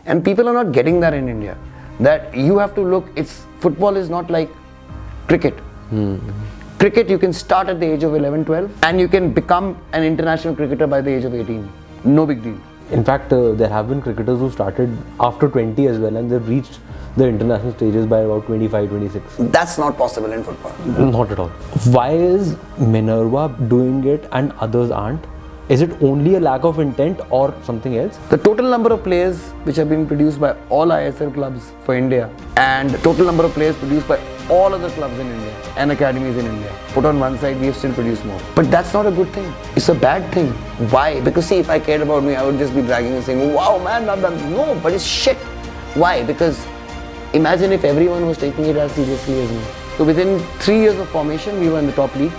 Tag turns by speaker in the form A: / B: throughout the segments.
A: And people are not getting that in India. That you have to look, football is not like cricket. Cricket, you can start at the age of 11, 12 and you can become an international cricketer by the age of 18. No big deal.
B: In fact, there have been cricketers who started after 20 as well and they've reached the international stages by about 25, 26.
A: That's not possible in football.
B: Not at all. Why is Minerva doing it and others aren't? Is it only a lack of intent or something else?
A: The total number of players which have been produced by all ISL clubs for India and total number of players produced by all other clubs in India and academies in India, put on one side, we have still produced more. But that's not a good thing. It's a bad thing. Why? Because see, if I cared about me, I would just be bragging and saying, wow man, not done. No, but it's shit. Why? Because imagine if everyone was taking it as seriously as me. So within 3 years of formation, we were in the top league.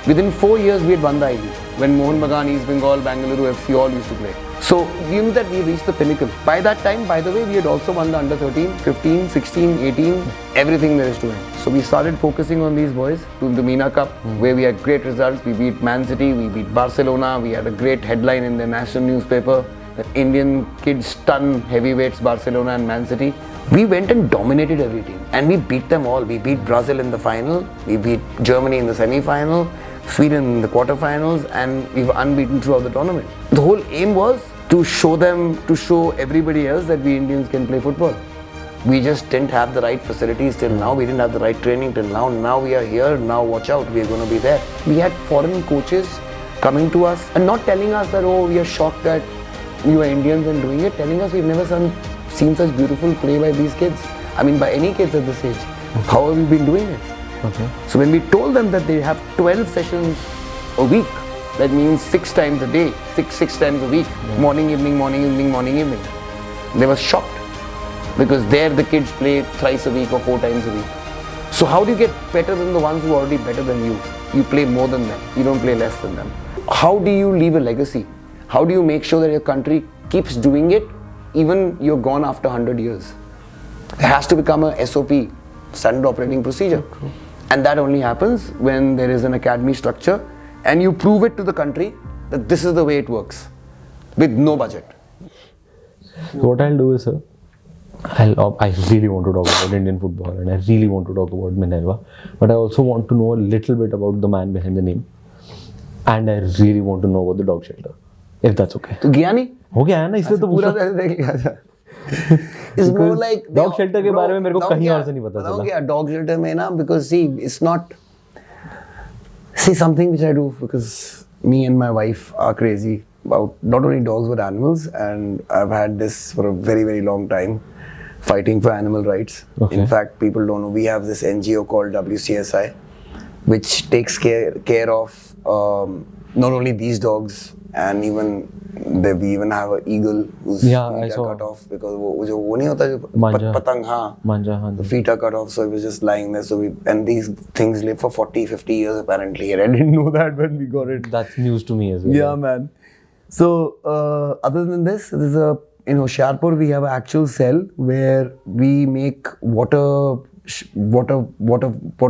A: Within 4 years, we had won the I League. When Mohun Bagan, East Bengal, Bengaluru FC all used to play. So we knew that we reached the pinnacle. By that time, by the way, we had also won the under 13, 15, 16, 18, everything there is to win. So we started focusing on these boys to the MENA Cup, where we had great results. We beat Man City, we beat Barcelona. We had a great headline in the national newspaper that Indian kids stun heavyweights Barcelona and Man City. We went and dominated every team and we beat them all. We beat Brazil in the final, we beat Germany in the semi-final, Sweden in the quarterfinals, and we were unbeaten throughout the tournament. The whole aim was to show everybody else that we Indians can play football. We just didn't have the right facilities till now, we didn't have the right training till now. Now we are here, now watch out, we are going to be there. We had foreign coaches coming to us and not telling us that, oh, we are shocked that you are Indians and doing it, telling us we've never seen such beautiful play by these kids. I mean, by any kids at this age. How have we been doing it?
B: Okay.
A: So when we told them that they have 12 sessions a week, that means 6 times a day, six times a week, morning, evening, morning, evening, morning, evening. They were shocked because there the kids play thrice a week or 4 times a week. So how do you get better than the ones who are already better than you? You play more than them, you don't play less than them. How do you leave a legacy? How do you make sure that your country keeps doing it even you're gone after 100 years? It has to become a SOP, standard operating procedure. And that only happens when there is an academy structure and you prove it to the country that this is the way it works with no budget.
B: What I'll do is, sir, I really want to talk about Indian football and I really want to talk about Minerva, but I also want to know a little bit about the man behind the name and I really want to know about the dog shelter, if that's okay.
A: तो गया नहीं?
B: हो गया है ना, इसलिए तो पूछा.
A: It's more like
B: dog shelter के बारे में मेरे को कहीं और से नहीं पता चला.
A: क्या dog shelter में ना, because see, it's not something which I do because me and my wife are crazy about not only dogs but animals, and I've had this for a very, very long time, fighting for animal rights.
B: Okay.
A: In fact, people don't know, we have this NGO called WCSI, which takes care of not only these dogs, and we even have an eagle whose feet are cut off because वो नहीं होता जो पतंग, हाँ, the feet are cut off, so it was just lying there. So and these things live for 40-50 years apparently, and I didn't know that when we got it.
B: That's news to me as well.
A: Yeah, man. So other than this, there's in Hoshiarpur we have an actual cell where we make water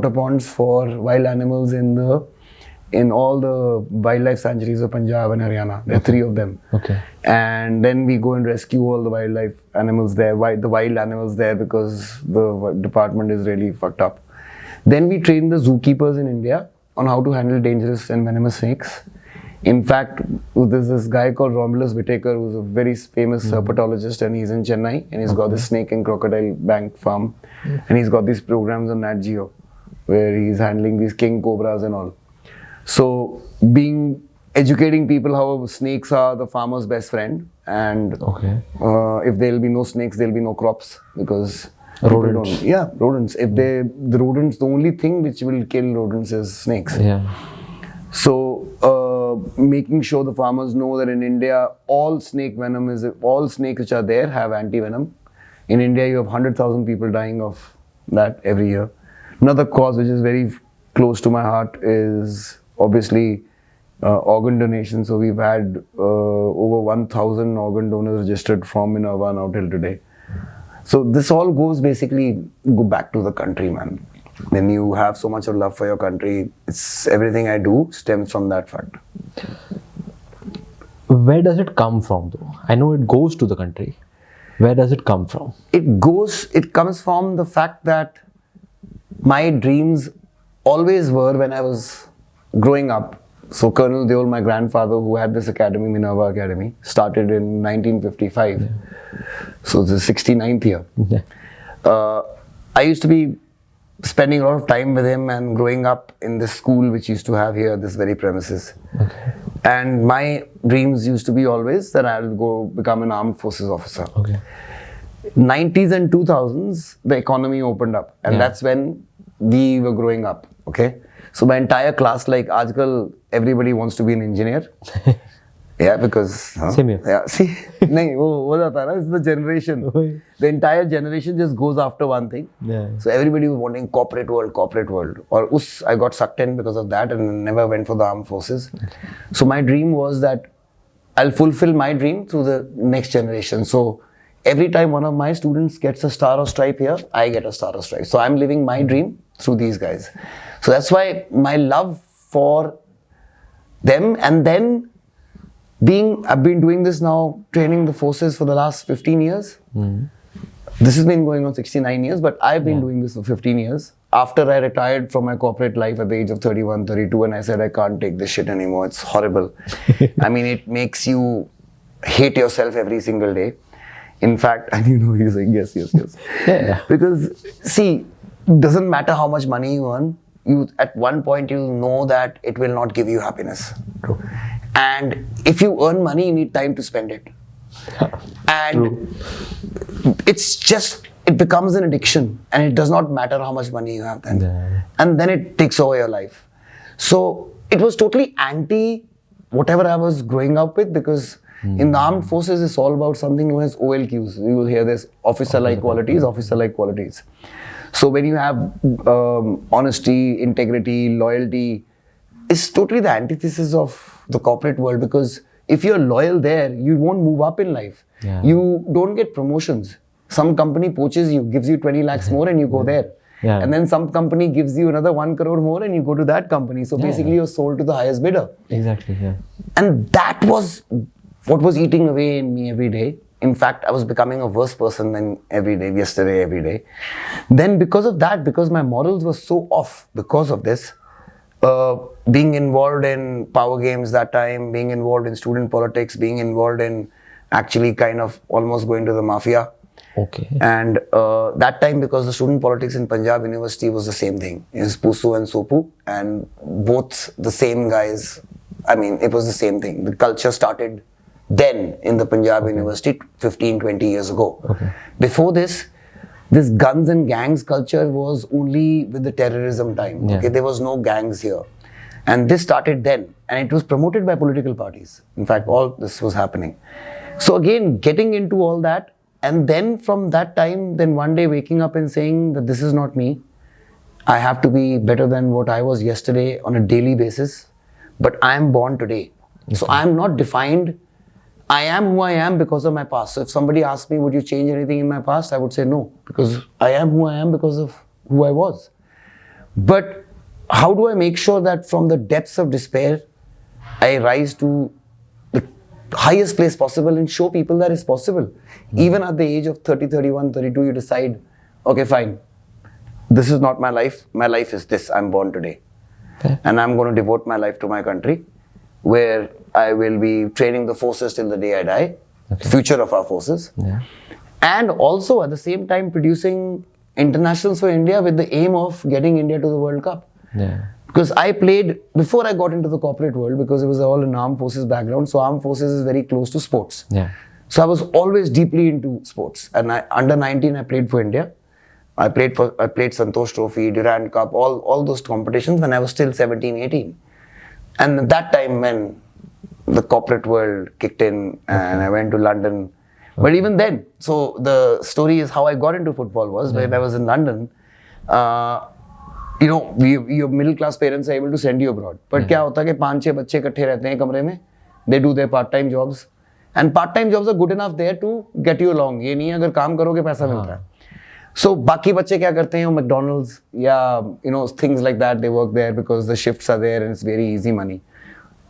A: ponds for wild animals in all the wildlife sanctuaries of Punjab and Haryana. There are 3 of them.
B: Okay.
A: And then we go and rescue all the wildlife animals there, the wild animals there, because the department is really fucked up. Then we train the zookeepers in India on how to handle dangerous and venomous snakes. In fact, there's this guy called Romulus Whittaker who's a very famous herpetologist, and he's in Chennai and he's got this snake and crocodile bank farm, and he's got these programs on Nat Geo where he's handling these king cobras and all. So educating people how snakes are the farmer's best friend, and if there'll be no snakes, there'll be no crops, because
B: rodents.
A: Rodents. The rodents, the only thing which will kill rodents is snakes.
B: Yeah.
A: So making sure the farmers know that in India all snakes which are there have anti-venom. In India you have 100,000 people dying of that every year. Another cause which is very close to my heart is obviously organ donation. So we've had over 1,000 organ donors registered from Minerva now till today. So this all go back to the country, man. When you have so much of love for your country, everything I do stems from that fact.
B: Where does it come from though? I know it goes to the country, Where does it come from?
A: It comes from the fact that my dreams always were when I was growing up. So Colonel Deol, my grandfather, who had this academy, Minerva Academy, started in 1955. So this is 69th year. I used to be spending a lot of time with him and growing up in this school which used to have here this very premises. And my dreams used to be always that I would go become an armed forces officer. 90s and 2000s, the economy opened up, and that's when we were growing up. Okay, so my entire class, like आजकल everybody wants to be an engineer. Yeah, because
B: same here.
A: Yeah, see, नहीं वो हो जाता है ना. It's the generation. The entire generation just goes after one thing. So everybody was wanting corporate world. और I got sucked in because of that and never went for the armed forces. So my dream was that I'll fulfill my dream through the next generation. So every time one of my students gets a star or stripe here, I get a star or stripe. So I'm living my dream through these guys. So that's why my love for them, and then I've been doing this now, training the forces for the last 15 years. This has been going on 69 years, but I've been doing this for 15 years. After I retired from my corporate life at the age of 31, 32, and I said, I can't take this shit anymore. It's horrible. I mean, it makes you hate yourself every single day. In fact, and you know, he's saying yes. Because, see, doesn't matter how much money you earn, at one point you'll know that it will not give you happiness.
B: True.
A: And if you earn money, you need time to spend it. And it becomes an addiction, and it does not matter how much money you have then. And then it takes over your life. So it was totally anti whatever I was growing up with, because in the armed forces, it's all about something known as OLQs. You will hear this, officer-like qualities. So when you have honesty, integrity, loyalty, it's totally the antithesis of the corporate world, because if you're loyal there, you won't move up in life. You don't get promotions. Some company poaches you, gives you 20 lakhs more, and you go there. And then some company gives you another 1 crore more, and you go to that company. So basically you're sold to the highest bidder.
B: Exactly,
A: And that was what was eating away in me every day. In fact, I was becoming a worse person than every day. Then because of that, because my morals were so off because of this, being involved in power games that time, being involved in student politics, being involved in actually kind of almost going to the mafia. And that time, because the student politics in Punjab University was the same thing. It was Pusu and Sopu, and both the same guys. I mean, it was the same thing. The culture started then in the Punjab University 15, 20 years ago. Before this guns and gangs culture was only with the terrorism time. There was no gangs here. And this started then. And it was promoted by political parties. In fact, all this was happening. So again, getting into all that, and then from that time, then one day waking up and saying that this is not me. I have to be better than what I was yesterday on a daily basis. But I am born today. So I am not defined. I am who I am because of my past. So if somebody asked me, would you change anything in my past? I would say no, because I am who I am because of who I was. But how do I make sure that from the depths of despair, I rise to the highest place possible and show people that it's possible? Even at the age of 30, 31, 32, you decide, okay, fine. This is not my life. My life is this. I'm born today. And I'm going to devote my life to my country, where I will be training the forces till the day I die, future of our forces. And also at the same time producing internationals for India with the aim of getting India to the World Cup. Because I played, before I got into the corporate world, because it was all an armed forces background, so armed forces is very close to sports. So I was always deeply into sports. And under 19, I played for India. I played Santosh Trophy, Durand Cup, all those competitions when I was still 17, 18. And at that time when the corporate world kicked in and I went to London. But even then, so the story is how I got into football was when I was in London. You know, your middle class parents are able to send you abroad. But क्या होता है कि 5-6 बच्चे इकट्ठे रहते हैं कमरे में. They do their part-time jobs. And part-time jobs are good enough there to get you along. ये नहीं है अगर काम करोगे पैसा मिलता है. So बाकी बच्चे क्या करते हैं, McDonald's या things like that, they work there because the shifts are there and it's very easy money.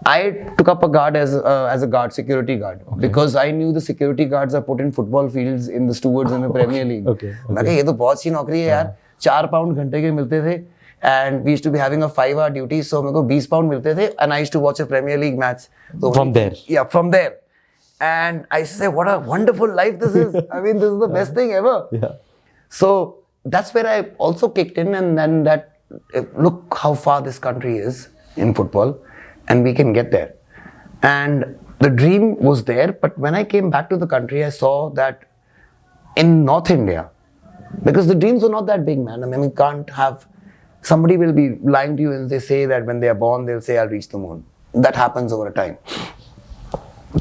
A: I took up a guard as a guard, security guard, because I knew the security guards are put in football fields in the stewards in the Premier League. मैं कहा ये तो बहुत सी नौकरी है यार, 4 pound घंटे के मिलते थे, and we used to be having a 5-hour duty, so मेरे को 20 pound मिलते थे, and I used to watch a Premier League match. So
B: from there.
A: Yeah, from there. And I used to say, what a wonderful life this is. I mean, this is the best thing ever.
B: Yeah.
A: So that's where I also kicked in, and then that, look how far this country is in football, and we can get there. And the dream was there, but when I came back to the country, I saw that in North India, because the dreams were not that big, man. I mean, we can't have, somebody will be lying to you and they say that when they are born, they'll say, I'll reach the moon. That happens over a time.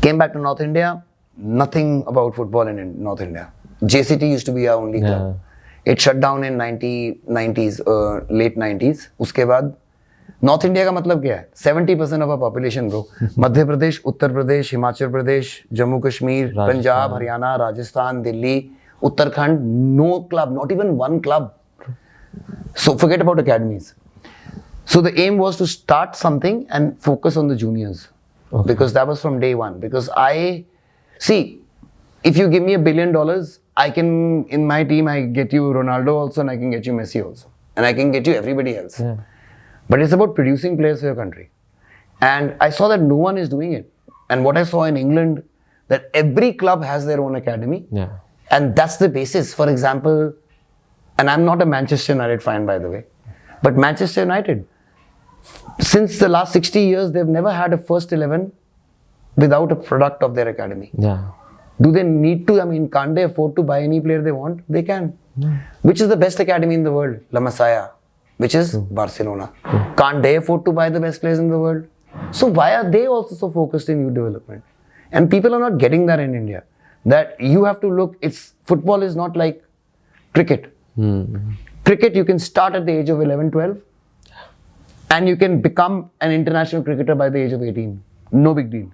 A: Came back to North India, nothing about football in North India. JCT used to be our only club. It shut down in 90s, late 90s. उसके बाद north India का मतलब क्या है? 70% of our population bro. Madhya Pradesh, Uttar Pradesh, Himachal Pradesh, Jammu Kashmir, Punjab, Haryana, Rajasthan, Delhi, Uttarakhand, no club, not even one club. So forget about academies. So the aim was to start something and focus on the juniors. Because that was from day one. Because if you give me $1 billion, I can, in my team, I get you Ronaldo also, and I can get you Messi also. And I can get you everybody else. Yeah. But it's about producing players for your country. And I saw that no one is doing it. And what I saw in England, that every club has their own academy. Yeah. And that's the basis. For example, and I'm not a Manchester United fan, by the way, but Manchester United, since the last 60 years, they've never had a first 11 without a product of their academy. Yeah. Do they need to? I mean, can't they afford to buy any player they want? They can. Yeah. Which is the best academy in the world? La Masia, which is Barcelona. Can't they afford to buy the best players in the world? So why are they also so focused in youth development? And people are not getting that in India. That you have to look, football is not like cricket. Cricket, you can start at the age of 11, 12. And you can become an international cricketer by the age of 18. No big deal.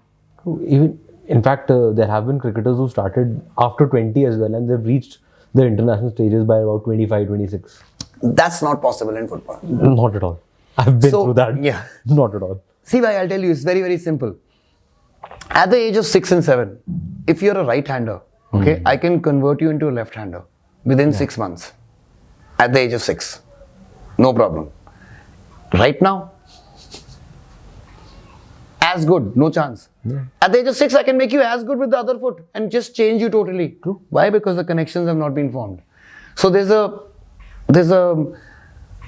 B: Even, in fact, there have been cricketers who started after 20 as well, and they've reached the international stages by about 25, 26.
A: That's not possible in football.
B: Not at all. I've been through that. Yeah. Not at all.
A: See, bhai, I'll tell you, it's very, very simple. At the age of 6 and 7, if you're a right-hander, okay, I can convert you into a left-hander within 6 months. At the age of 6. No problem. Right now, as good, no chance. Yeah. At the age of 6, I can make you as good with the other foot and just change you totally. True. Why? Because the connections have not been formed. So there's a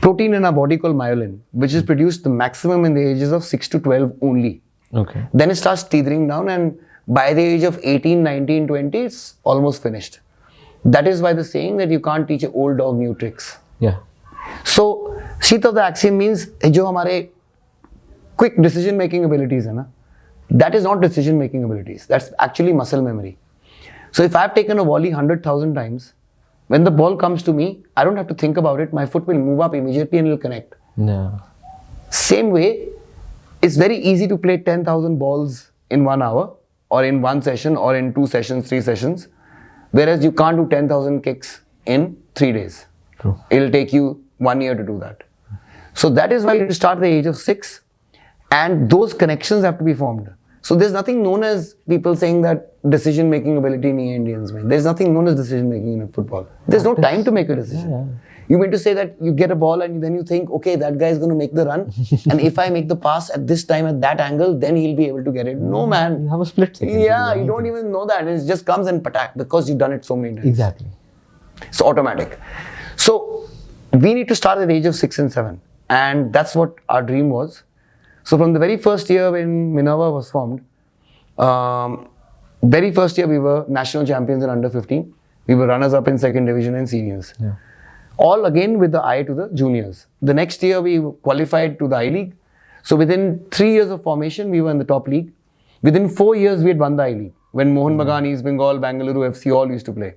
A: protein in our body called myelin, which is produced the maximum in the ages of 6 to 12 only. Okay. Then it starts teetering down, and by the age of 18, 19, 20, it's almost finished. That is why the saying that you can't teach an old dog new tricks. Yeah. So, sheath of the axiom means जो हमारे quick decision making abilities है ना, that is not decision making abilities. That's actually muscle memory. So if I've taken a volley 100,000 times, when the ball comes to me, I don't have to think about it. My foot will move up immediately and it will connect. Yeah. Same way, it's very easy to play 10,000 balls in 1 hour, or in 1 session, or in 2 sessions, 3 sessions, whereas you can't do 10,000 kicks in 3 days. True. It'll take you 1 year to do that. So that is why you start at the age of 6, and those connections have to be formed. So there's nothing known as people saying that decision making ability in Indians. There's nothing known as decision making in football. There's no time to make a decision. Yeah. You mean to say that you get a ball and then you think, okay, that guy is going to make the run, and if I make the pass at this time at that angle, then he'll be able to get it. No, man.
B: You have a split second.
A: Yeah, you don't even know that. It just comes and patak because you've done it so many times.
B: Exactly.
A: It's automatic. So we need to start at the age of 6 and 7, and that's what our dream was. So from the very first year when Minerva was formed, very first year we were national champions in under 15. We were runners up in 2nd division and seniors. Yeah. All again with the eye to the juniors. The next year we qualified to the I-League. So within 3 years of formation, we were in the top league. Within 4 years, we had won the I-League. When Mohun Bagan, East Bengal, Bengaluru FC all used to play.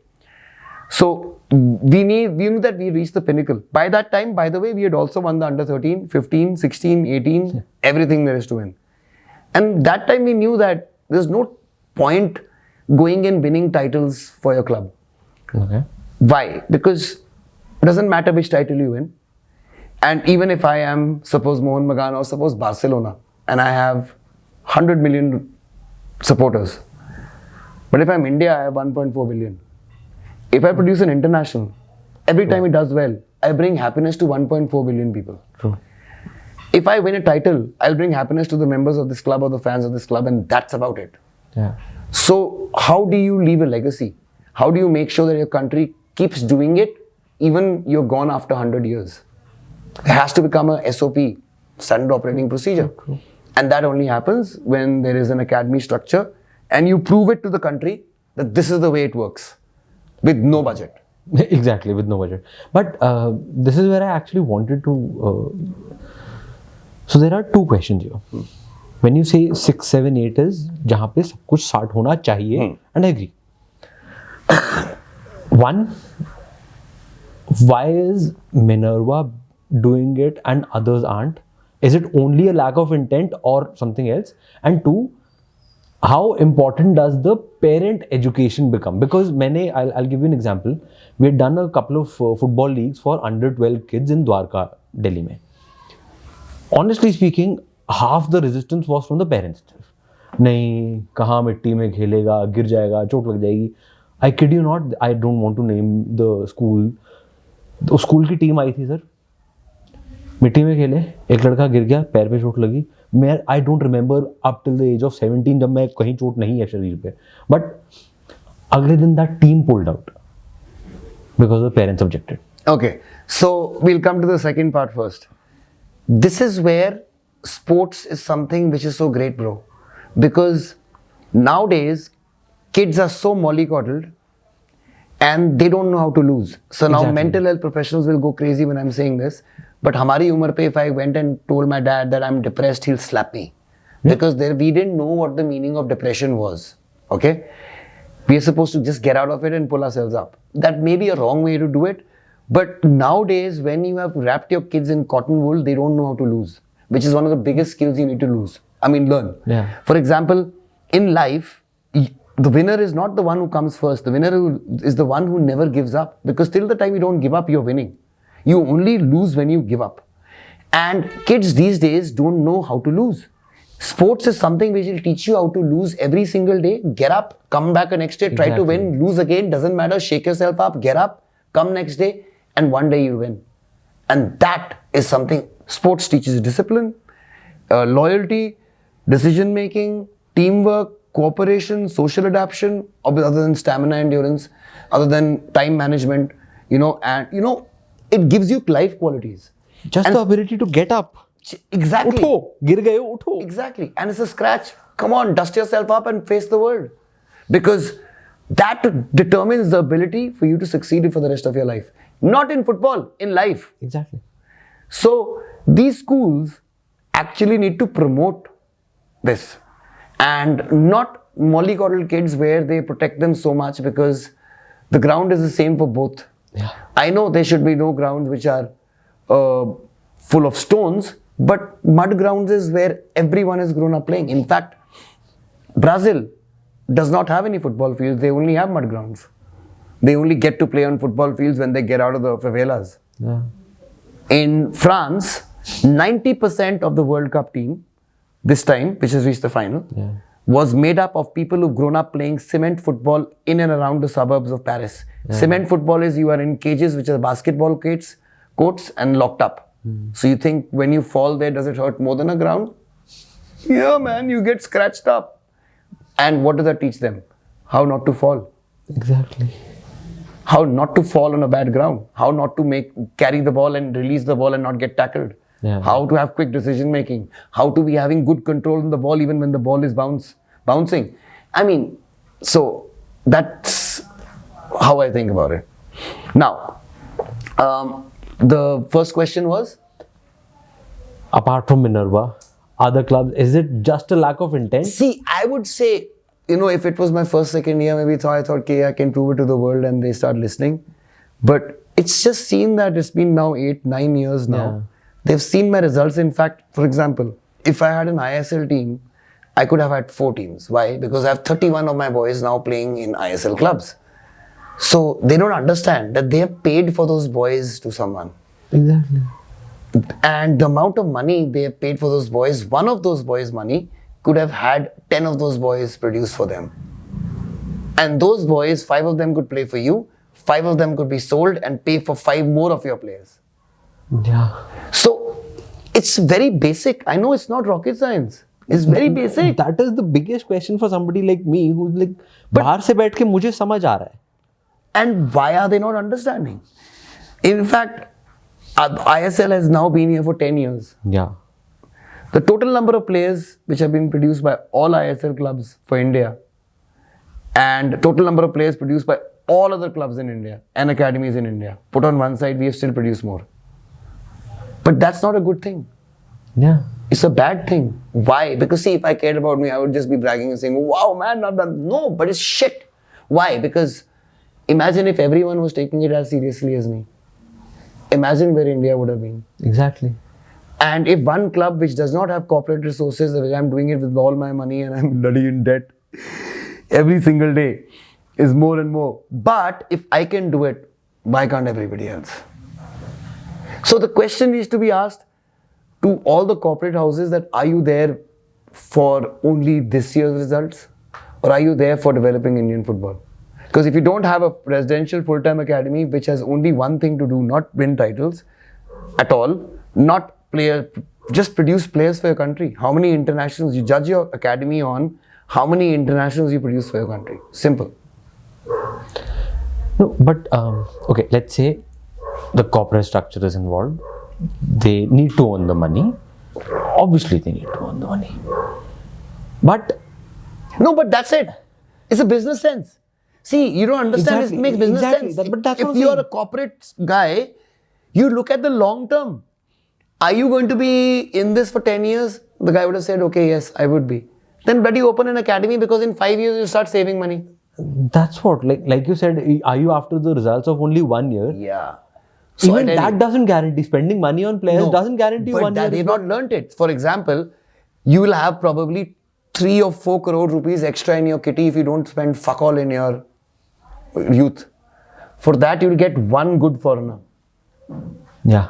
A: So we knew that we reached the pinnacle. By that time, by the way, we had also won the under 13, 15, 16, 18, everything there is to win. And that time we knew that there's no point going and winning titles for your club. Okay. Why? Because it doesn't matter which title you win. And even if I am, suppose Mohun Bagan or suppose Barcelona, and I have 100 million supporters. But if I'm India, I have 1.4 billion. If I produce an international, every time it does well, I bring happiness to 1.4 billion people.
B: True.
A: If I win a title, I'll bring happiness to the members of this club or the fans of this club, and that's about it.
B: Yeah.
A: So how do you leave a legacy? How do you make sure that your country keeps doing it even you're gone after 100 years? There has to become a SOP, standard operating procedure.
B: True.
A: And that only happens when there is an academy structure and you prove it to the country that this is the way it works with no budget.
B: Exactly, with no budget. But this is where I actually wanted to... So there are two questions here. When you say 6, 7, 8 is जहाँ पे सब कुछ start होना चाहिए, and I agree. One, why is Minerva doing it and others aren't? Is it only a lack of intent or something else? And two, how important does the parent education become? Because I'll give you an example. We had done a couple of football leagues for under 12 kids in Dwarka, Delhi mein. Honestly speaking, half the resistance was from the parents. नहीं, कहाँ मिट्टी में खेलेगा, गिर जाएगा, चोट लग जाएगी. I kid you not, I don't want to name the school. उस स्कूल की टीम आई थी सर, मिट्टी में खेले, एक लड़का गिर गया, पैर पे चोट लगी. मैं I don't remember up till the age of 17 जब मैं कहीं चोट नहीं है शरीर पे, बट अगले दिन that team pulled out because the parents objected.
A: Okay, so we'll come to the second part first. This is where sports is something which is so great, bro, because nowadays kids are so mollycoddled and they don't know how to lose. So now
B: Exactly.
A: mental health professionals will go crazy when I'm saying this. But हमारी उम्र पे, if I went and told my dad that I'm depressed, he'll slap me. Because we didn't know what the meaning of depression was. Okay? We are supposed to just get out of it and pull ourselves up. That may be a wrong way to do it. But nowadays, when you have wrapped your kids in cotton wool, they don't know how to lose. Which is one of the biggest skills you need to learn.
B: Yeah.
A: For example, in life, the winner is not the one who comes first. The winner is the one who never gives up. Because till the time you don't give up, you're winning. You only lose when you give up. And kids these days don't know how to lose. Sports is something which will teach you how to lose every single day. Get up, come back the next day, try to win, lose again, doesn't matter, shake yourself up, get up, come next day, and one day you win. And that is something sports teaches: discipline, loyalty, decision making, teamwork, cooperation, social adaptation, other than stamina, endurance, other than time management, it gives you life qualities.
B: Just the ability to get up.
A: Exactly.
B: उठो, गिर गए हो, उठो.
A: Exactly. And it's a scratch. Come on, dust yourself up and face the world. Because that determines the ability for you to succeed for the rest of your life. Not in football, in life.
B: Exactly.
A: So these schools actually need to promote this and not mollycoddle kids where they protect them so much, because the ground is the same for both.
B: Yeah.
A: I know there should be no grounds which are full of stones, but mud grounds is where everyone has grown up playing. In fact, Brazil does not have any football fields. They only have mud grounds. They only get to play on football fields when they get out of the favelas.
B: Yeah.
A: In France, 90% of the World Cup team this time, which has reached the final, was made up of people who've grown up playing cement football in and around the suburbs of Paris. Cement football is you are in cages, which are basketball courts and locked up. So you think when you fall there, does it hurt more than a ground? Yeah, man, you get scratched up. And what does that teach them? How not to fall.
B: Exactly.
A: How not to fall on a bad ground. How not to carry the ball and release the ball and not get tackled.
B: Yeah.
A: How to have quick decision making. How to be having good control on the ball even when the ball is bouncing. I mean, so that's how I think about it. Now, the first question was?
B: Apart from Minerva, other clubs, is it just a lack of intent?
A: See, I would say, if it was my first, second year, maybe I thought, okay, I can prove it to the world and they start listening. But it's just seen that it's been now 8, 9 years now.
B: Yeah.
A: They've seen my results. In fact, for example, if I had an ISL team, I could have had 4 teams. Why? Because I have 31 of my boys now playing in ISL clubs. So they don't understand that they have paid for those boys to someone.
B: Exactly.
A: And the amount of money they have paid for those boys, one of those boys' money, could have had 10 of those boys produced for them. And those boys, 5 of them could play for you, 5 of them could be sold and pay for 5 more of your players.
B: Yeah.
A: So it's very basic. I know it's not rocket science. It's very basic.
B: That is the biggest question for somebody like me who's like, बाहर से बैठ के मुझे समझ आ रहा है.
A: And why are they not understanding? In fact, ISL has now been here for 10 years.
B: Yeah.
A: The total number of players which have been produced by all ISL clubs for India and total number of players produced by all other clubs in India and academies in India, put on one side, we have still produced more. But that's not a good thing.
B: Yeah.
A: It's a bad thing. Why? Because see, if I cared about me, I would just be bragging and saying, wow, man, not done. No, but it's shit. Why? Because imagine if everyone was taking it as seriously as me. Imagine where India would have been.
B: Exactly.
A: And if one club which does not have corporate resources, which I'm doing it with all my money and I'm bloody in debt every single day, is more and more. But if I can do it, why can't everybody else? So the question needs to be asked to all the corporate houses that are you there for only this year's results or are you there for developing Indian football? Because if you don't have a presidential full-time academy which has only one thing to do, not win titles at all, not just produce players for your country. How many internationals you judge your academy on, how many internationals you produce for your country. Simple.
B: No, but okay, let's say the corporate structure is involved. They need to earn the money. Obviously, they need to earn the money. But
A: no, but that's it. It's a business sense. See, you don't understand.
B: Exactly,
A: It makes business sense.
B: But that's
A: if you're a corporate guy, you look at the long term. Are you going to be in this for 10 years? The guy would have said, okay, yes, I would be. Then bloody open an academy because in 5 years you start saving money.
B: That's what, like you said, are you after the results of only 1 year?
A: Yeah. So
B: even that doesn't guarantee. Spending money on players doesn't guarantee
A: but
B: 1 year.
A: They've not learnt it. For example, you will have probably 3 or 4 crore rupees extra in your kitty if you don't spend fuck all in your youth. For that, you'll get one good foreigner.
B: Yeah.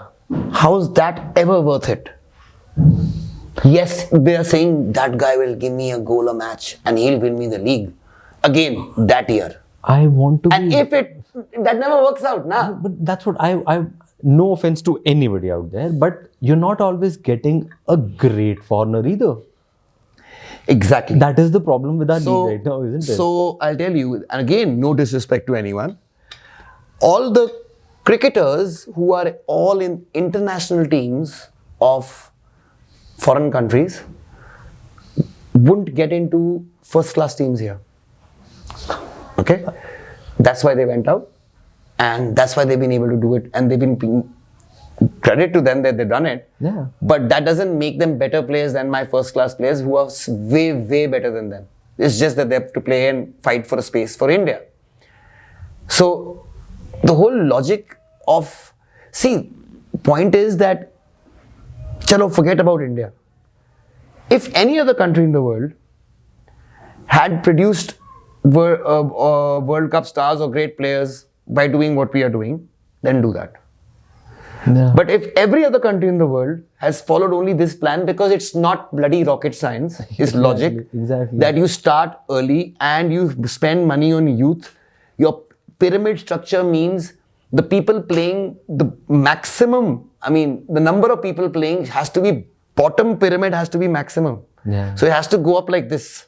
A: How's that ever worth it? Yes, they are saying that guy will give me a goal a match and he'll win me the league. Again, that year.
B: I want to
A: and
B: be...
A: if that never works out, nah.
B: But that's what I no offense to anybody out there, but you're not always getting a great foreigner either.
A: Exactly.
B: That is the problem with our league right now, isn't it?
A: So I'll tell you, and again, no disrespect to anyone, all the cricketers who are all in international teams of foreign countries wouldn't get into first class teams here. Okay? That's why they went out and that's why they've been able to do it and they've been credit to them that they've done it.
B: Yeah.
A: But that doesn't make them better players than my first class players who are way, way better than them. It's just that they have to play and fight for a space for India. So the whole logic of, see, point is that, chalo, forget about India. If any other country in the world had produced World Cup stars or great players by doing what we are doing, then do that.
B: Yeah.
A: But if every other country in the world has followed only this plan, because it's not bloody rocket science, it's logic,
B: exactly.
A: that you start early and you spend money on youth, your pyramid structure means the people playing the maximum, the number of people playing has to be, bottom pyramid has to be maximum.
B: Yeah.
A: So it has to go up like this.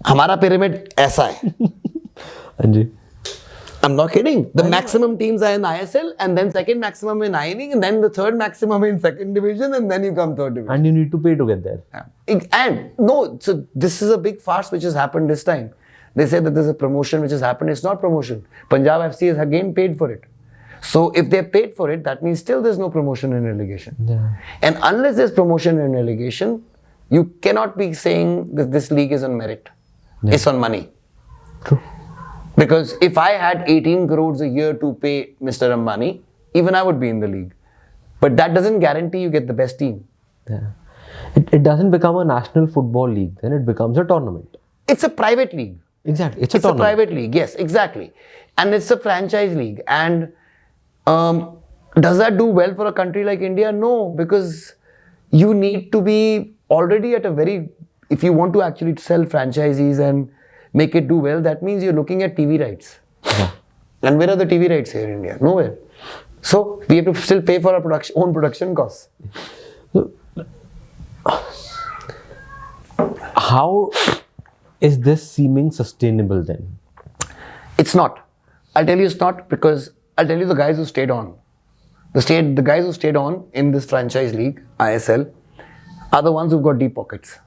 A: Hamara pyramid aisa hai.
B: Anji.
A: I'm not kidding. The maximum teams are in ISL and then second maximum in INE and then the third maximum in second division and then you come third division.
B: And you need to pay to get there.
A: Yeah. And no, so this is a big farce which has happened this time. They say that there's a promotion which has happened. It's not promotion. Punjab FC has again paid for it. So if they paid for it, that means still there's no promotion and relegation.
B: Yeah.
A: And unless there's promotion and relegation, you cannot be saying that this league is on merit. Yeah. It's on money.
B: True.
A: Because if I had 18 crores a year to pay Mr. Ambani, even I would be in the league. But that doesn't guarantee you get the best team.
B: Yeah. It doesn't become a national football league, then it becomes a tournament.
A: It's a private league.
B: Exactly. It's
A: a private league, yes, exactly. And it's a franchise league. And does that do well for a country like India? No, because you need to be already at a very if you want to actually sell franchisees and make it do well, that means you're looking at TV rights.
B: Yeah.
A: And where are the TV rights here in India? Nowhere. So we have to still pay for our own production costs.
B: So, how is this seeming sustainable then?
A: It's not. I'll tell you it's not, because I'll tell you the guys who stayed on. The guys who stayed on in this franchise league, ISL, are the ones who've got deep pockets.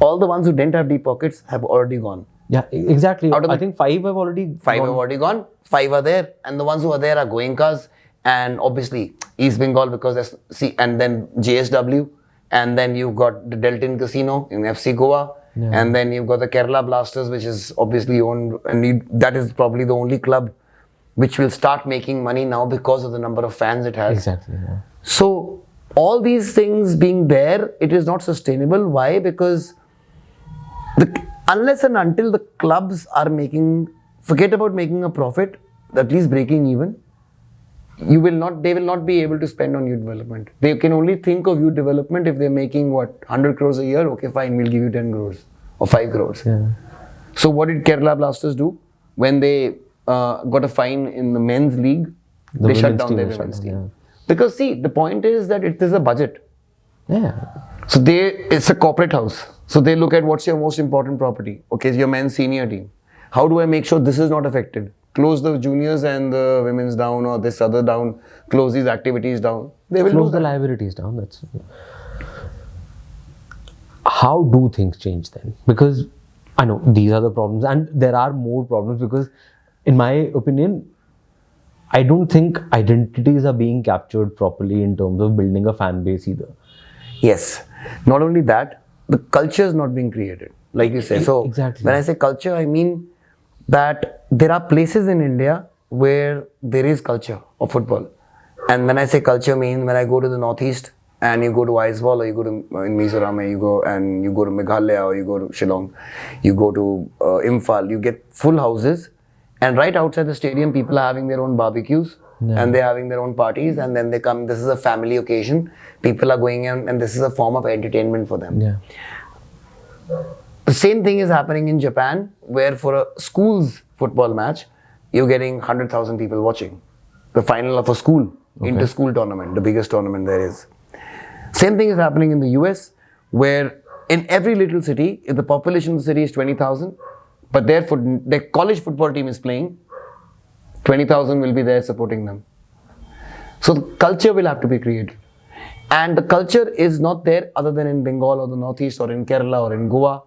A: All the ones who didn't have deep pockets have already gone.
B: Yeah, exactly.
A: Out of
B: I think 5 have already
A: Five
B: gone.
A: have already gone, 5 are there, and the ones who are there are Goenkas, and obviously East Bengal, because and then JSW, and then you've got the Delton Casino in FC Goa, and then you've got the Kerala Blasters, which is obviously owned, and that is probably the only club which will start making money now because of the number of fans it has.
B: Exactly. Yeah.
A: So all these things being there, it is not sustainable. Why? Because unless and until the clubs are forget about making a profit, at least breaking even, they will not be able to spend on youth development. They can only think of youth development if they're making 100 crores a year. Okay, fine, we'll give you 10 crores or 5 crores.
B: Yeah.
A: So what did Kerala Blasters do? When they got a fine in the men's league, they shut down their women's team.
B: Yeah.
A: Because see, the point is that it is a budget.
B: Yeah.
A: So it's a corporate house. So they look at what's your most important property. Okay, it's your men's senior team. How do I make sure this is not affected? Close the juniors and the women's down, or this other down, close these activities down. They will
B: Close the liabilities down. That's how do things change then? Because I know these are the problems, and there are more problems, because in my opinion, I don't think identities are being captured properly in terms of building a fan base either.
A: Yes. Not only that, the culture is not being created, like you say. So
B: Exactly.
A: when I say culture, I mean that there are places in India where there is culture of football. And when I say culture, means when I go to the northeast and you go to Aizawl, or you go to in Mizoram, you go to Meghalaya, or you go to Shillong, you go to Imphal, you get full houses, and right outside the stadium people are having their own barbecues.
B: Yeah.
A: And they're having their own parties, and then they come. This is a family occasion. People are going in, and this is a form of entertainment for them.
B: Yeah.
A: The same thing is happening in Japan, where for a school's football match, you're getting 100,000 people watching. The final of a school, inter-school tournament, the biggest tournament there is. Same thing is happening in the US, where in every little city, if the population of the city is 20,000, but their college football team is playing, 20,000 will be there supporting them. So the culture will have to be created. And the culture is not there other than in Bengal or the Northeast or in Kerala or in Goa.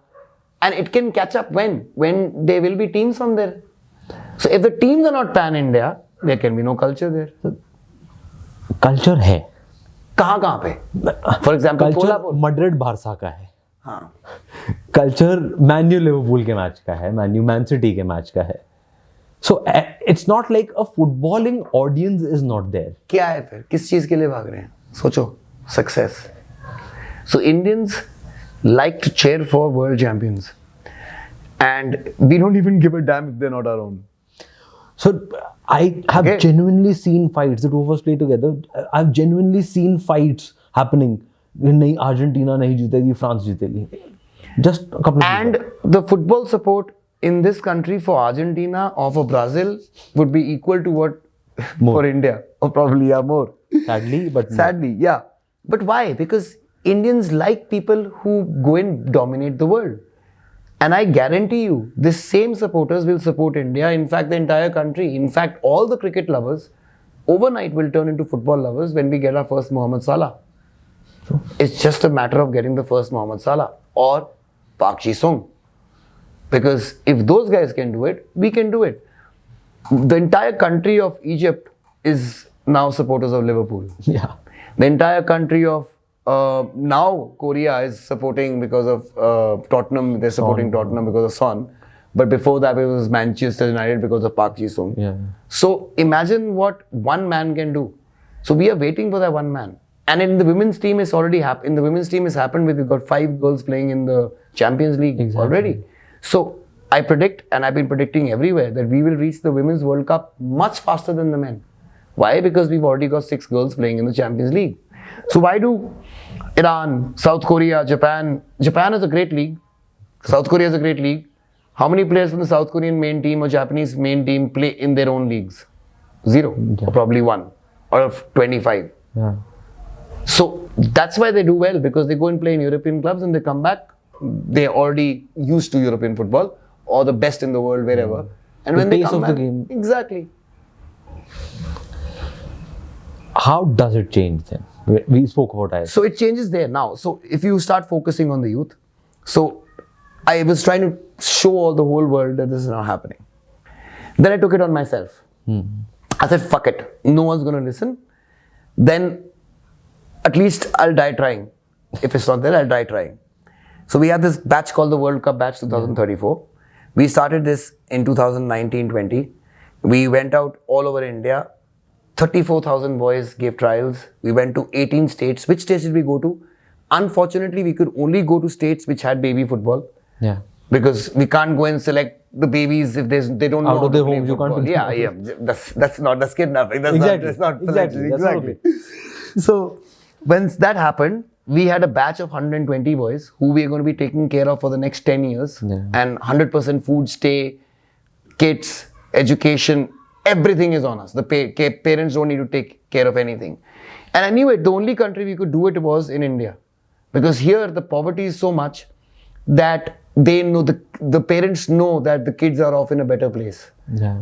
A: And it can catch up when there will be teams from there. So if the teams are not pan-India, there can be no culture there. So,
B: Culture है.
A: कहाँ पे? For example,
B: Culture
A: Kolhapur.
B: Madrid Barça का है.
A: हाँ.
B: Culture Man U Liverpool के match का है. Man U Man City के मैच का है. So it's not like a footballing audience is not there.
A: क्या है फिर? किस चीज के लिए भाग रहे हैं? सोचो. Success. So Indians like to cheer for world champions. And we don't even give a damn if they're not our own.
B: So I have genuinely seen fights. The two of us play together. I've genuinely seen fights happening. नहीं Argentina नहीं जीतेगी, France जीतेगी. Just a couple of
A: And the football support in this country for Argentina or for Brazil would be equal to what for India, or probably more.
B: Sadly, but
A: Sadly, yeah. But why? Because Indians like people who go and dominate the world. And I guarantee you, this same supporters will support India, in fact the entire country. In fact, all the cricket lovers overnight will turn into football lovers when we get our first Mohammad Salah. It's just a matter of getting the first Mohammad Salah or Park Ji-sung. Because if those guys can do it, we can do it. The entire country of Egypt is now supporters of Liverpool.
B: Yeah.
A: The entire country of now Korea is supporting because of Tottenham. They're supporting Tottenham because of Son. But before that it was Manchester United because of Park Ji-sung.
B: Yeah.
A: So imagine what one man can do. So we are waiting for that one man. And in the women's team, it's already happened. In the women's team, it's happened with, we've got 5 girls playing in the Champions League already. So I predict, and I've been predicting everywhere, that we will reach the Women's World Cup much faster than the men. Why? Because we've already got 6 girls playing in the Champions League. So why do Iran, South Korea, Japan is a great league. South Korea is a great league. How many players from the South Korean main team or Japanese main team play in their own leagues? 0, or probably 1 out of 25.
B: Yeah.
A: So that's why they do well, because they go and play in European clubs and they come back, they're already used to European football or the best in the world wherever. And
B: The
A: when they
B: pace
A: come
B: of the
A: back,
B: game.
A: exactly.
B: How does it change then? We spoke about IS.
A: So it changes there now. So if you start focusing on the youth, so I was trying to show all the whole world that this is not happening. Then I took it on myself. I said, fuck it. No one's going to listen. Then at least I'll die trying. If it's not there, I'll die trying. So we had this batch called the World Cup Batch 2034. We started this in 2019-20. We went out all over India. 34,000 boys gave trials. We went to 18 states. Which states did we go to? Unfortunately, we could only go to states which had baby football.
B: Yeah.
A: Because we can't go and select the babies if they don't know
B: Out
A: how
B: of
A: to
B: their
A: play
B: homes, you can't
A: football.
B: play
A: Yeah. That's kidnapping. That's
B: Exactly.
A: not
B: Exactly. That's not okay.
A: So when that happened, we had a batch of 120 boys who we are going to be taking care of for the next 10 years.
B: Yeah.
A: And 100% food, stay, kits, education, everything is on us. The parents don't need to take care of anything. And I knew it. The only country we could do it was in India. Because here the poverty is so much that they know, the parents know that the kids are off in a better place.
B: Yeah.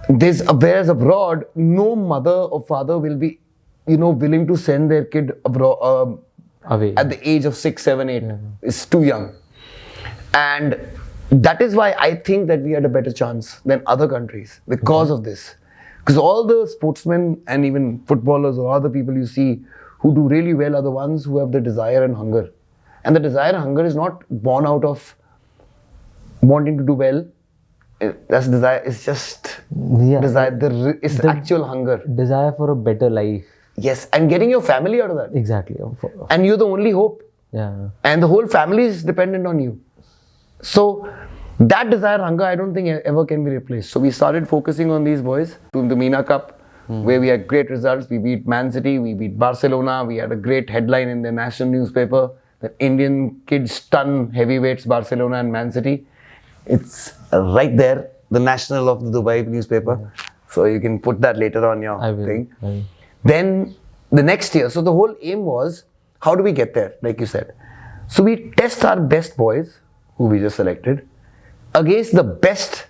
A: Whereas abroad, no mother or father will be, willing to send their kid abroad
B: Away.
A: at the age of 6, 7, 8. It's too young. And that is why I think that we had a better chance than other countries because of this. Because all the sportsmen and even footballers or other people you see who do really well are the ones who have the desire and hunger. And the desire and hunger is not born out of wanting to do well. That's desire. It's just desire. It's actual hunger.
B: Desire for a better life.
A: Yes, and getting your family out of that.
B: Exactly.
A: And you're the only hope.
B: Yeah.
A: And the whole family is dependent on you. So that desire, hunger, I don't think ever can be replaced. So we started focusing on these boys to the MENA Cup, where we had great results. We beat Man City, we beat Barcelona. We had a great headline in the national newspaper that Indian kids stun heavyweights Barcelona and Man City. It's right there, the national of the Dubai newspaper. So you can put that later on your thing.
B: I will.
A: Then the next year, so the whole aim was, how do we get there, like you said? So we test our best boys, who we just selected, against the best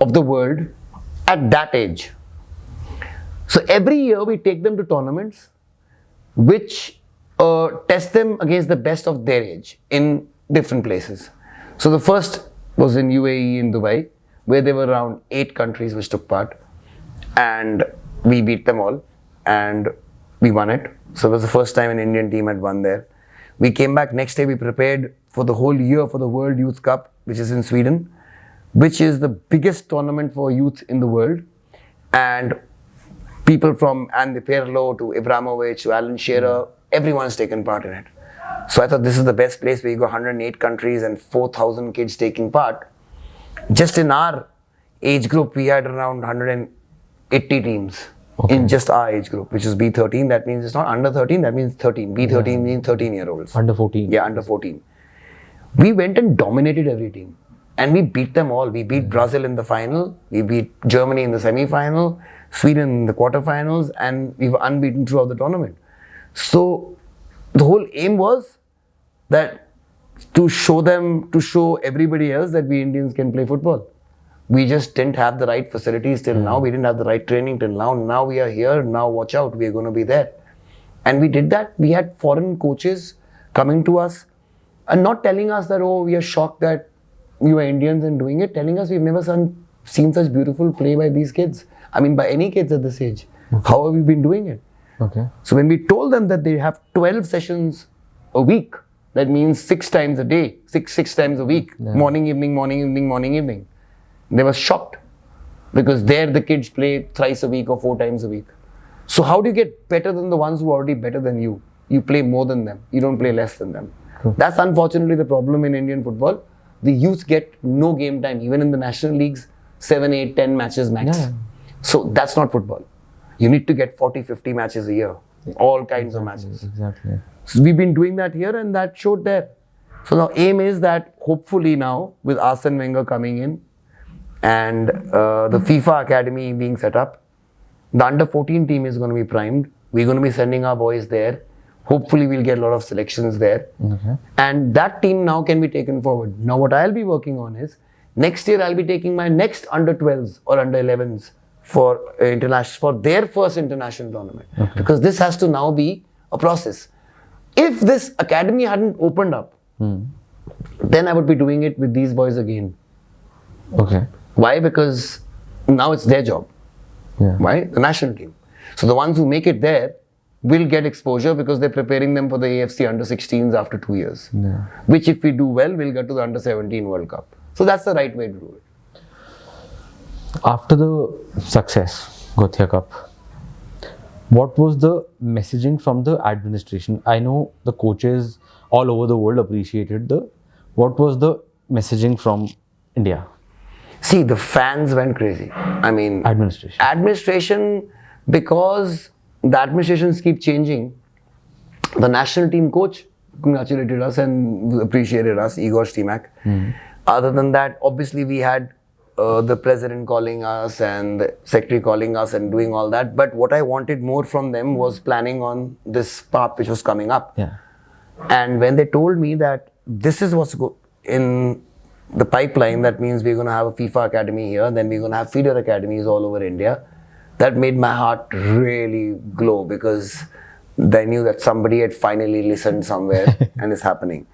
A: of the world at that age. So every year we take them to tournaments which test them against the best of their age in different places. So the first was in UAE in Dubai, where there were around 8 countries which took part, and we beat them all and we won it. So it was the first time an Indian team had won there. We came back next day, we prepared for the whole year for the World Youth Cup, which is in Sweden, which is the biggest tournament for youth in the world. And people from Andy Pirlo to Ibrahimovic to Alan Shearer, everyone's taken part in it. So I thought this is the best place where you got 108 countries and 4,000 kids taking part. Just in our age group, we had around 180 teams in just our age group, which is B13. That means it's not under 13, that means 13. B13 means 13-year-olds.
B: Under 14.
A: Yeah, under 14. We went and dominated every team. And we beat them all. We beat Brazil in the final. We beat Germany in the semi-final. Sweden in the quarterfinals. And we were unbeaten throughout the tournament. So the whole aim was that to show everybody else that we Indians can play football. We just didn't have the right facilities till now. We didn't have the right training till now. Now we are here. Now watch out. We are going to be there. And we did that. We had foreign coaches coming to us and not telling us that, oh, we are shocked that you are Indians and doing it. Telling us we've never seen such beautiful play by these kids. I mean, by any kids at this age. How have we been doing it?
B: Okay.
A: So when we told them that they have 12 sessions a week, that means 6 times a day, six times a week, morning, evening, morning, evening, morning, evening. They were shocked because there the kids play thrice a week or 4 times a week. So how do you get better than the ones who are already better than you? You play more than them. You don't play less than them.
B: True.
A: That's unfortunately the problem in Indian football. The youth get no game time. Even in the national leagues, 7, 8, 10 matches max.
B: Yeah.
A: So that's not football. You need to get 40, 50 matches a year. all kinds of matches.
B: Exactly.
A: So we've been doing that here, and that showed there. So now aim is that hopefully now with Arsene Wenger coming in and the FIFA Academy being set up, the under 14 team is going to be primed. We're going to be sending our boys there. Hopefully we'll get a lot of selections there.
B: Okay.
A: And that team now can be taken forward. Now what I'll be working on is, next year I'll be taking my next under 12s or under 11s for international, for their first international tournament.
B: Okay.
A: Because this has to now be a process. If this academy hadn't opened up, then I would be doing it with these boys again.
B: Okay.
A: Why? Because now it's their job.
B: Yeah.
A: Right? The national team. So the ones who make it there will get exposure because they're preparing them for the AFC under 16s after 2 years.
B: Yeah.
A: Which if we do well, we'll get to the under 17 World Cup. So that's the right way to do it.
B: After the success, Gothia Cup, what was the messaging from the administration? I know the coaches all over the world appreciated what was the messaging from India?
A: See, the fans went crazy. I mean,
B: Administration,
A: because the administrations keep changing. The national team coach congratulated us and appreciated us, Igor Stimac. Other than that, obviously we had the president calling us and the secretary calling us and doing all that. But what I wanted more from them was planning on this part which was coming up.
B: Yeah.
A: And when they told me that this is what's in the pipeline, that means we're going to have a FIFA academy here, then we're going to have feeder academies all over India. That made my heart really glow because I knew that somebody had finally listened somewhere and it's happening.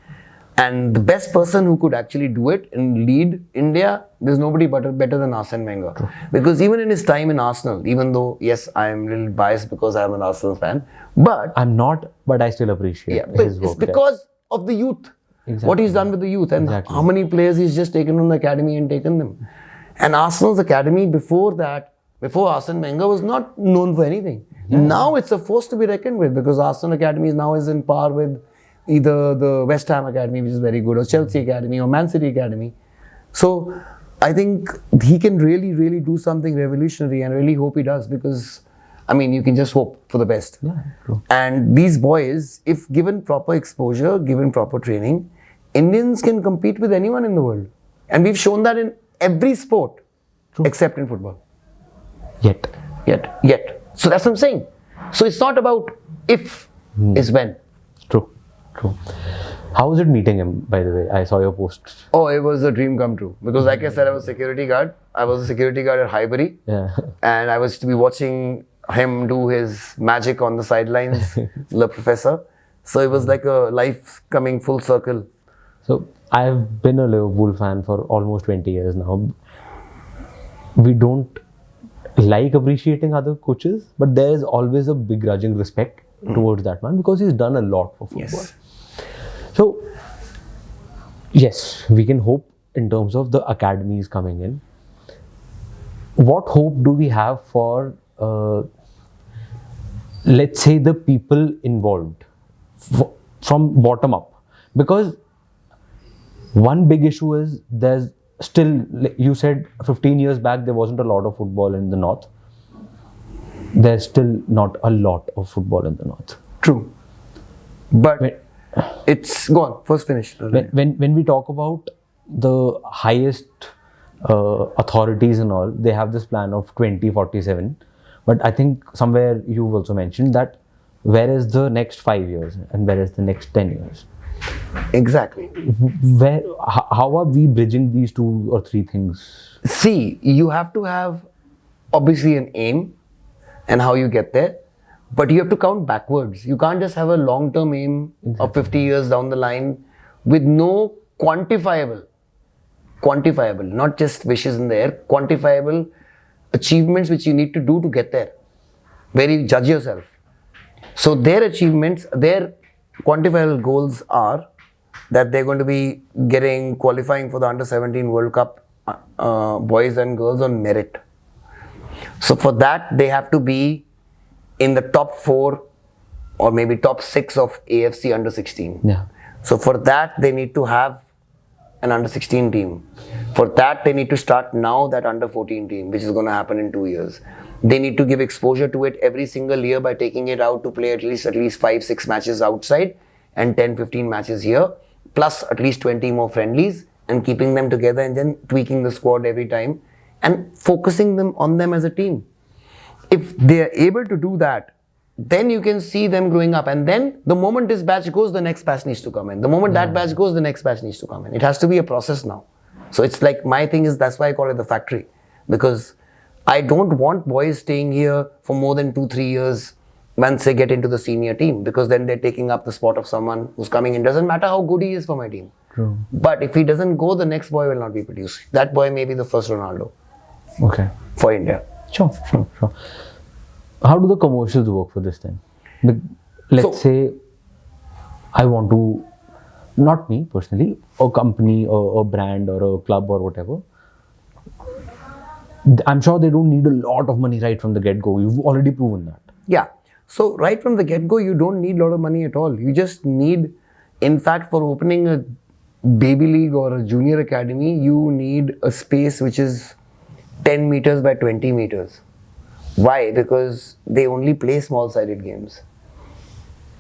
A: And the best person who could actually do it and lead India, there's nobody better than Arsene Wenger.
B: True.
A: Because even in his time in Arsenal, even though, yes, I am a little biased because I'm an Arsenal fan, but
B: I'm not, but I still appreciate
A: but
B: his work.
A: it's because of the youth.
B: Exactly.
A: What he's done with the youth and how many players he's just taken from the academy and taken them. And Arsenal's academy before that, before Arsene Wenger, was not known for anything. Yeah. Now it's a force to be reckoned with because Arsenal Academy now is in par with either the West Ham Academy, which is very good, or Chelsea Academy, or Man City Academy. So I think he can really do something revolutionary, and I really hope he does because, I mean, you can just hope for the best.
B: Yeah, true.
A: And these boys, if given proper exposure, given proper training, Indians can compete with anyone in the world. And we've shown that in every sport, except in football.
B: Yet.
A: So that's what I'm saying. So it's not about if, it's when.
B: True. How was it meeting him, by the way? I saw your post.
A: Oh, it was a dream come true. Because like I said, I was a security guard. I was a security guard at Highbury.
B: Yeah.
A: And I was to be watching him do his magic on the sidelines, the professor. So it was like a life coming full circle.
B: So I've been a Liverpool fan for almost 20 years now. We don't like appreciating other coaches, but there is always a begrudging respect towards that man because he's done a lot for football.
A: Yes.
B: So, yes, we can hope in terms of the academies coming in. What hope do we have for, let's say, the people involved from bottom up? Because one big issue is there's still, you said 15 years back there wasn't a lot of football in the north. There's still not a lot of football in the north.
A: True. But it's gone. First finish.
B: When we talk about the highest authorities and all, they have this plan of 2047. But I think somewhere you've also mentioned that where is the next 5 years and where is the next 10 years?
A: Exactly.
B: How are we bridging these 2 or 3 things?
A: See, you have to have obviously an aim and how you get there, but you have to count backwards. You can't just have a long-term aim of 50 years down the line with no quantifiable, not just wishes in the air, quantifiable achievements which you need to do to get there, where you judge yourself. So their achievements, their quantifiable goals are that they're going to be qualifying for the under 17 World Cup boys and girls on merit. So for that, they have to be in the top 4 or maybe top 6 of AFC under 16.
B: Yeah.
A: So for that, they need to have an under 16 team. For that, they need to start now that under 14 team, which is going to happen in 2 years. They need to give exposure to it every single year by taking it out to play at least 5-6 matches outside and 10-15 matches here, plus at least 20 more friendlies, and keeping them together and then tweaking the squad every time and focusing them on them as a team. If they are able to do that, then you can see them growing up. And then the moment this batch goes, the next batch needs to come in. The moment that batch goes, the next batch needs to come in. It has to be a process now. So it's like, my thing is, that's why I call it the factory. Because I don't want boys staying here for more than 2-3 years once they get into the senior team. Because then they're taking up the spot of someone who's coming in. Doesn't matter how good he is for my team.
B: True.
A: But if he doesn't go, the next boy will not be produced. That boy may be the first Ronaldo.
B: Okay.
A: For India.
B: Sure. How do the commercials work for this then? Let's say I want to, not me personally, a company or a brand or a club or whatever. I'm sure they don't need a lot of money right from the get-go. You've already proven that.
A: Yeah. So right from the get-go, you don't need a lot of money at all. You just need, in fact, for opening a baby league or a junior academy, you need a space which is 10 meters by 20 meters. Why? Because they only play small-sided games.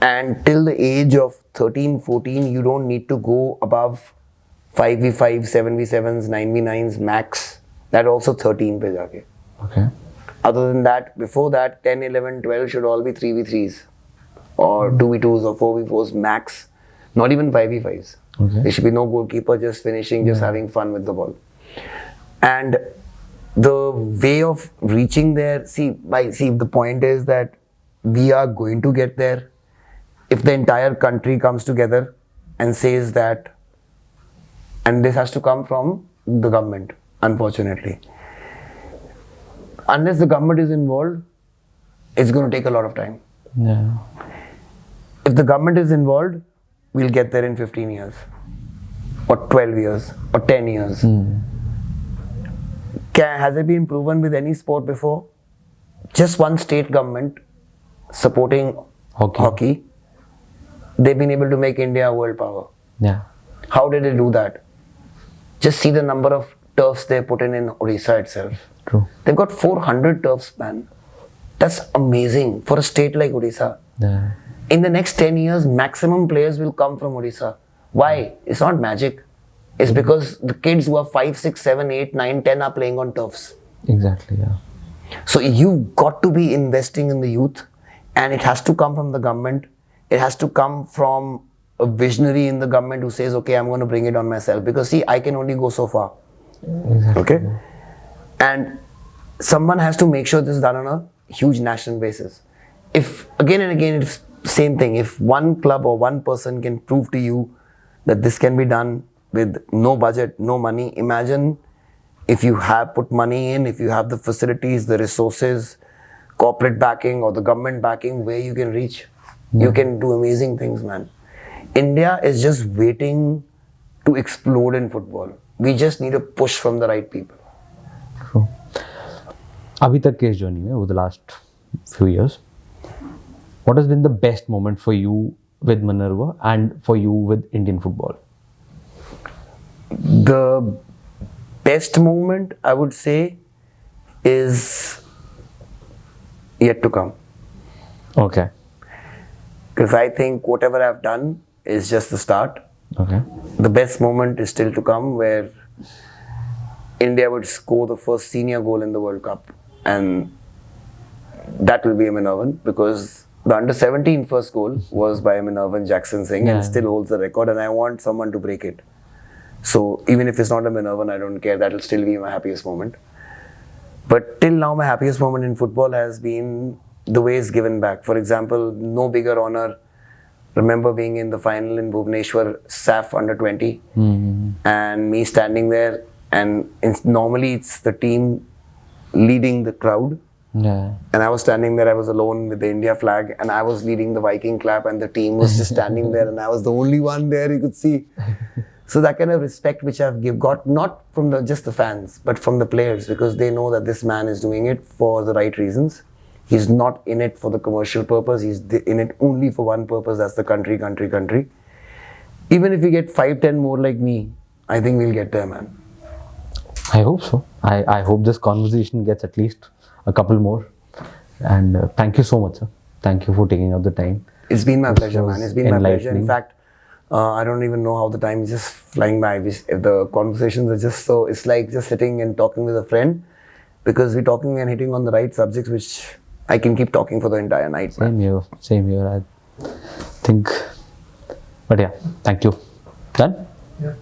A: And till the age of 13, 14, you don't need to go above 5v5, 7v7s, 9v9s max. That also 13 pe jaake.
B: Okay.
A: Other than that, before that, 10, 11, 12 should all be 3v3s. Or 2v2s or 4v4s max. Not even 5v5s.
B: Okay.
A: There should be no goalkeeper, just finishing, just having fun with the ball. And the way of reaching there, see, the point is that we are going to get there if the entire country comes together and says that, and this has to come from the government, unfortunately. Unless the government is involved, it's going to take a lot of time.
B: Yeah.
A: If the government is involved, we'll get there in 15 years, or 12 years, or 10 years. Has it been proven with any sport before? Just one state government supporting hockey, they've been able to make India a world power.
B: Yeah.
A: How did they do that? Just see the number of turfs they put in Odisha itself.
B: True.
A: They've got 400 turfs, man. That's amazing for a state like Odisha.
B: Yeah.
A: In the next 10 years, maximum players will come from Odisha. Why? It's not magic. It's because the kids who are 5, 6, 7, 8, 9, 10 are playing on turfs.
B: Exactly, yeah.
A: So you've got to be investing in the youth, and it has to come from the government. It has to come from a visionary in the government who says, okay, I'm going to bring it on myself. Because see, I can only go so far.
B: Exactly.
A: Okay? And someone has to make sure this is done on a huge national basis. If, again and again, it's the same thing. If one club or one person can prove to you that this can be done with no budget, no money, imagine if you have put money in, if you have the facilities, the resources, corporate backing or the government backing, where you can reach. You can do amazing things, man. India is just waiting to explode in football. We just need a push from the right people.
B: True. Abhi tak ke journey mein, over the last few years, what has been the best moment for you with Minerva and for you with Indian football?
A: The best moment, I would say, is yet to come.
B: Okay.
A: Because I think whatever I've done is just the start.
B: Okay.
A: The best moment is still to come, where India would score the first senior goal in the World Cup. And that will be a Minervan, because the under-17 first goal was by Minervan Jackson Singh and still holds the record, and I want someone to break it. So even if it's not a Minervan, I don't care. That will still be my happiest moment. But till now, my happiest moment in football has been the way it's given back. For example, no bigger honor. Remember being in the final in Bhubaneswar, SAF under 20, and me standing there, and normally it's the team leading the crowd.
B: Yeah.
A: And I was standing there, I was alone with the India flag, and I was leading the Viking clap, and the team was just standing there, and I was the only one there you could see. So that kind of respect which I've got, not from just the fans, but from the players, because they know that this man is doing it for the right reasons. He's not in it for the commercial purpose, he's in it only for one purpose, that's the country. Even if we get 5-10 more like me, I think we'll get there, man.
B: I hope so. I hope this conversation gets at least a couple more. And thank you so much, sir. Thank you for taking out the time.
A: It's been my
B: This
A: pleasure,
B: was
A: man. It's been my pleasure. In
B: enlightening.
A: fact, I don't even know how the time is just flying by. The conversations are just so, it's like just sitting and talking with a friend, because we're talking and hitting on the right subjects, which I can keep talking for the entire night, man.
B: Same here. I think, but yeah, thank you. Done?
C: Yeah.